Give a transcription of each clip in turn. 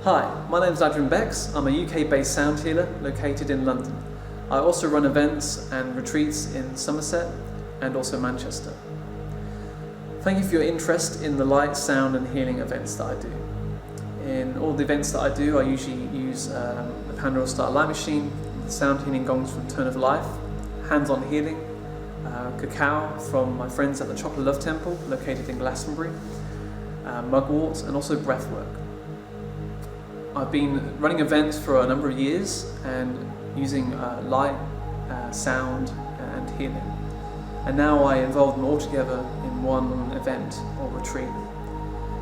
Hi, my name is Adrian Becks. I'm a UK-based sound healer located in London. I also run events and retreats in Somerset and also Manchester. Thank you for your interest in the light, sound and healing events that I do. In all the events that I do, I usually use the Pandora Star Light Machine, the sound healing gongs from Turn of Life, hands-on healing, Cacao from my friends at the Chocolate Love Temple located in Glastonbury, mugwort and also breathwork. I've been running events for a number of years and using light, sound and healing. And now I involve them all together in one event or retreat.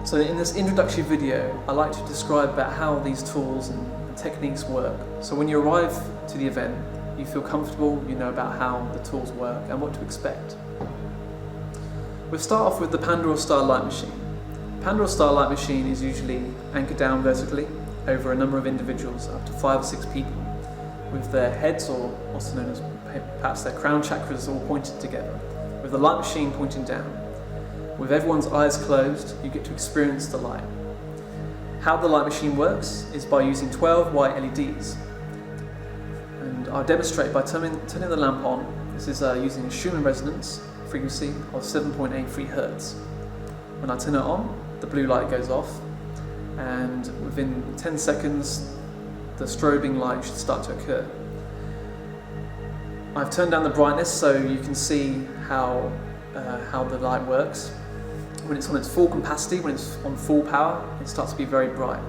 So in this introductory video, I like to describe about how these tools and techniques work. So when you arrive to the event, you feel comfortable, you know about how the tools work and what to expect. We'll start off with the Pandora Star Light Machine. Pandora Star Light Machine is usually anchored down vertically over a number of individuals, up to 5 or 6 people, with their heads, or also known as perhaps their crown chakras, all pointed together, with the light machine pointing down. With everyone's eyes closed, you get to experience the light. How the light machine works is by using 12 white LEDs. And I'll demonstrate by turning the lamp on. This is using a Schumann resonance frequency of 7.83 Hz. When I turn it on, the blue light goes off, and within 10 seconds the strobing light should start to occur. I've turned down the brightness so you can see how the light works. When it's on its full capacity, when it's on full power, it starts to be very bright.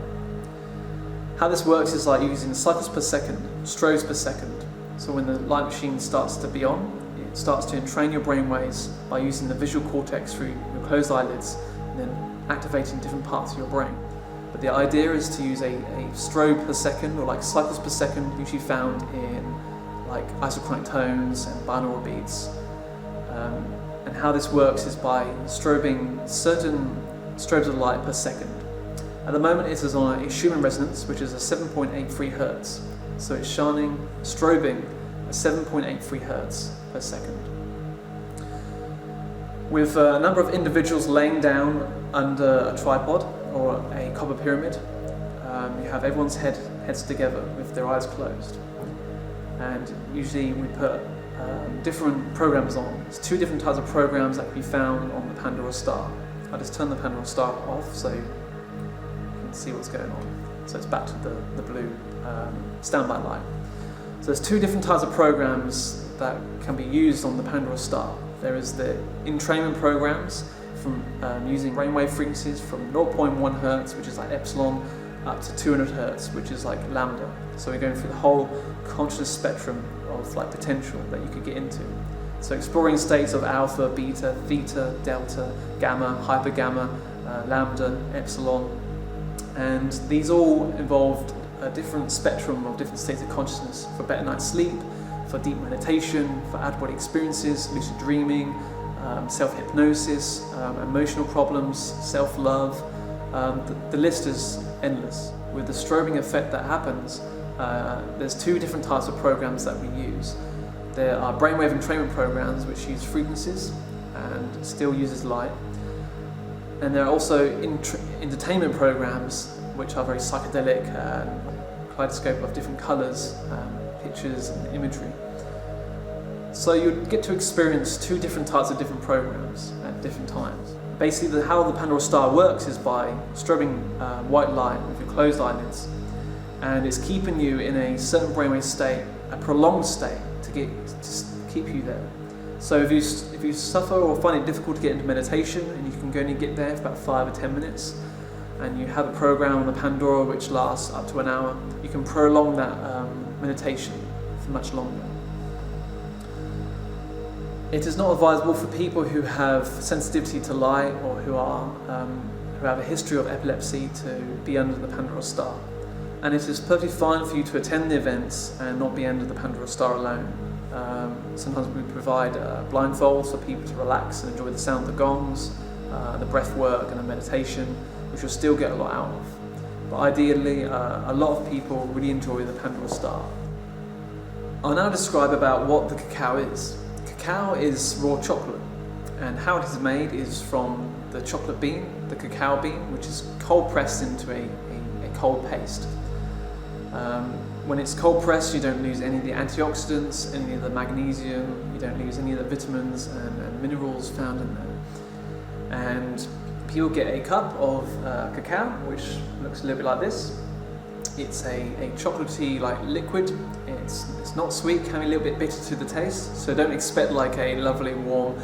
How this works is like using cycles per second, strobes per second. So when the light machine starts to be on, it starts to entrain your brainwaves by using the visual cortex through your closed eyelids and then activating different parts of your brain. But the idea is to use a strobe per second, or like cycles per second, usually found in like isochronic tones and binaural beats. And how this works is by strobing certain strobes of light per second. At the moment it is on a Schumann resonance, which is a 7.83 Hz. So it's strobing at 7.83 Hz per second. With a number of individuals laying down under a tripod or a copper pyramid, you have everyone's heads together with their eyes closed. And usually we put different programs on. There's 2 different types of programs that can be found on the Pandora Star. I just turn the Pandora Star off so you can see what's going on. So it's back to the blue standby light. So there's 2 different types of programs that can be used on the Pandora Star. There is the entrainment programs from using brainwave frequencies from 0.1 Hz, which is like epsilon, up to 200 Hz, which is like lambda. So we're going through the whole consciousness spectrum of like potential that you could get into. So exploring states of alpha, beta, theta, delta, gamma, hyper gamma, lambda, epsilon, and these all involved a different spectrum of different states of consciousness for better night's sleep, for deep meditation, for out-of-body experiences, lucid dreaming, self-hypnosis, emotional problems, self-love. The list is endless. With the strobing effect that happens, there's 2 different types of programs that we use. There are brainwave entrainment programs which use frequencies and still uses light. And there are also entertainment programs which are very psychedelic, kaleidoscope of different colours, pictures and imagery. So you get to experience 2 different types of different programs at different times. Basically how the Pandora Star works is by strobing white light with your closed eyelids, and it's keeping you in a certain brainwave state, a prolonged state, to keep you there. So if you suffer or find it difficult to get into meditation, and you can only get there for about 5 or 10 minutes, and you have a program on the Pandora which lasts up to an hour, you can prolong that meditation for much longer. It is not advisable for people who have sensitivity to light or who have a history of epilepsy to be under the Pandora Star. And it is perfectly fine for you to attend the events and not be under the Pandora Star alone. Sometimes we provide blindfolds for people to relax and enjoy the sound of the gongs, the breath work and the meditation, which you'll still get a lot out of. But ideally, a lot of people really enjoy the Pandora Star. I'll now describe about what the cacao is. Cacao is raw chocolate, and how it is made is from the chocolate bean, the cacao bean, which is cold pressed into a cold paste. When it's cold pressed, you don't lose any of the antioxidants, any of the magnesium, you don't lose any of the vitamins and minerals found in there. And people get a cup of cacao, which looks a little bit like this. It's a chocolatey like liquid. It's not sweet, can be a little bit bitter to the taste, so don't expect like a lovely warm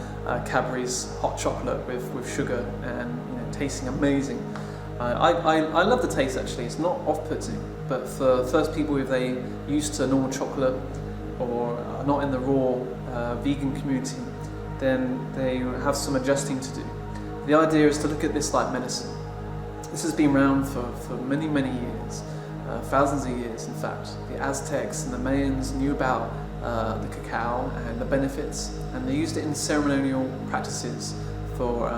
Cadbury's hot chocolate with sugar and tasting amazing. I love the taste actually. It's not off-putting, but for first people if they used to normal chocolate or are not in the raw vegan community, then they have some adjusting to do. The idea is to look at this like medicine. This has been around for many years, thousands of years in fact. The Aztecs and the Mayans knew about the cacao and the benefits, and they used it in ceremonial practices for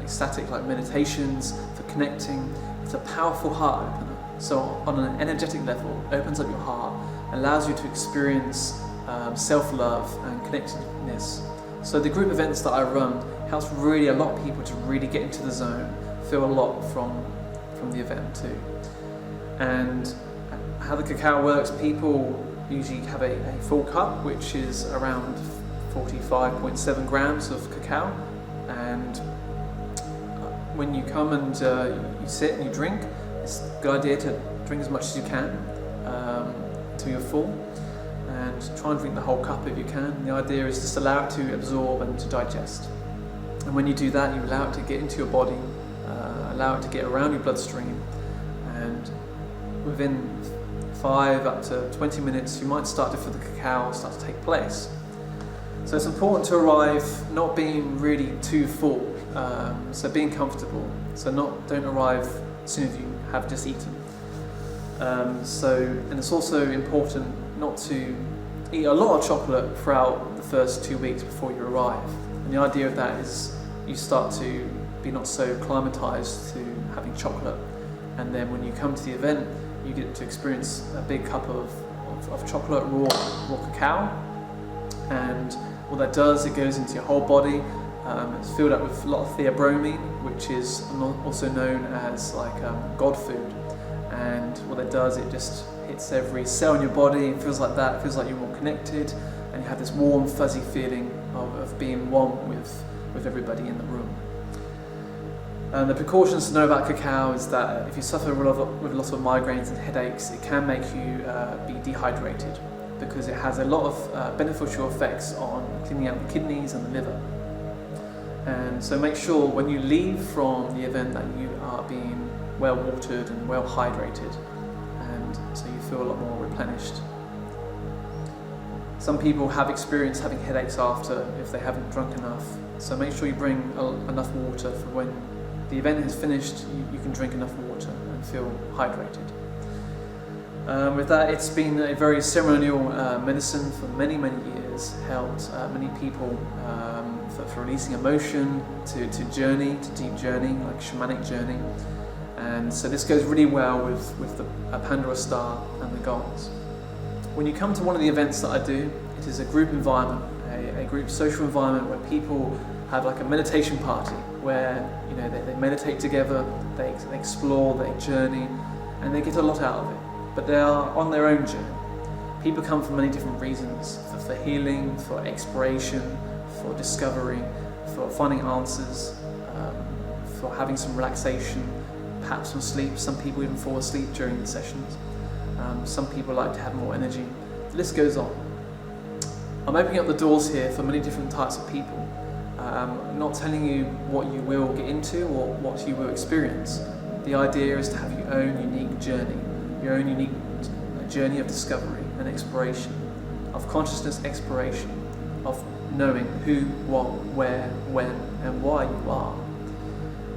ecstatic like meditations, for connecting. It's a powerful heart opener. So on an energetic level, it opens up your heart, allows you to experience self-love and connectedness. So the group events that I run helps really a lot of people to really get into the zone, feel a lot from the event too. And how the cacao works, people usually have a full cup, which is around 45.7 grams of cacao. And when you come and you sit and you drink, it's a good idea to drink as much as you can until you're full, and try and drink the whole cup if you can. And the idea is just allow it to absorb and to digest. And when you do that, you allow it to get into your body, allow it to get around your bloodstream, and within 5 up to 20 minutes you might start to feel the cacao start to take place. So it's important to arrive not being really too full, so being comfortable. So don't arrive as soon as you have just eaten. And it's also important not to eat a lot of chocolate throughout the first 2 weeks before you arrive. And the idea of that is you start to be not so acclimatized to having chocolate, and then when you come to the event, you get to experience a big cup of chocolate, raw cacao, and what that does, it goes into your whole body. It's filled up with a lot of theobromine, which is also known as like God food. And what it does, it just hits every cell in your body. It feels like that. It feels like you're more connected, and you have this warm, fuzzy feeling of being one with everybody in the room. And the precautions to know about cacao is that if you suffer with a lot of migraines and headaches, it can make you be dehydrated, because it has a lot of beneficial effects on cleaning out the kidneys and the liver. And so make sure when you leave from the event that you are being well watered and well hydrated, and so you feel a lot more replenished. Some people have experienced having headaches after if they haven't drunk enough, so make sure you bring enough water for when the event is finished, you can drink enough water and feel hydrated. With that, it's been a very ceremonial medicine for many years, helped many people for releasing emotion, to journey, to deep journey, like shamanic journey. And so this goes really well with the Pandora star and the gongs. When you come to one of the events that I do, it is a group environment, a group social environment where people have like a meditation party, where they meditate together, they explore, they journey, and they get a lot out of it. But they are on their own journey. People come for many different reasons, for healing, for exploration, for discovery, for finding answers, for having some relaxation, perhaps some sleep. Some people even fall asleep during the sessions. Some people like to have more energy. The list goes on. I'm opening up the doors here for many different types of people. I'm not telling you what you will get into or what you will experience. The idea is to have your own unique journey, your own unique journey of discovery and exploration, of consciousness exploration, of knowing who, what, where, when, and why you are.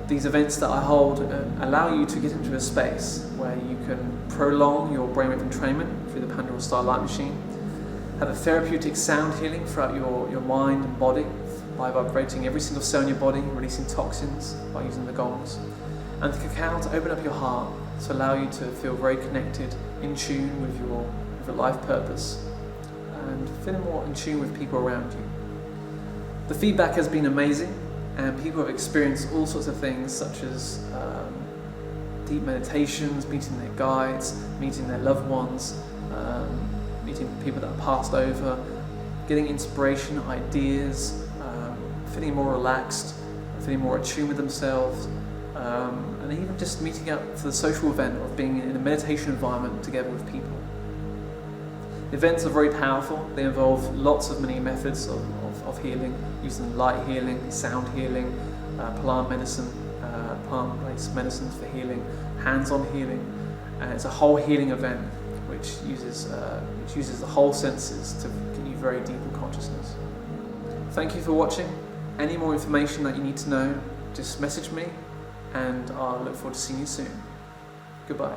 These events that I hold allow you to get into a space where you can prolong your brainwave entrainment through the Pandora Star Light Machine, have a therapeutic sound healing throughout your mind and body by vibrating every single cell in your body, releasing toxins by using the gongs, and the cacao to open up your heart to allow you to feel very connected, in tune with your life purpose, and feeling more in tune with people around you. The feedback has been amazing, and people have experienced all sorts of things, such as deep meditations, meeting their guides, meeting their loved ones, meeting people that are passed over, getting inspiration, ideas, feeling more relaxed, feeling more attuned with themselves, and even just meeting up for the social event of being in a meditation environment together with people. Events are very powerful. They involve many methods of healing, using light healing, sound healing, plant-based medicines for healing, hands-on healing, and it's a whole healing event which uses the whole senses to get you very deep in consciousness. Thank you for watching. Any more information that you need to know, just message me, and I'll look forward to seeing you soon. Goodbye.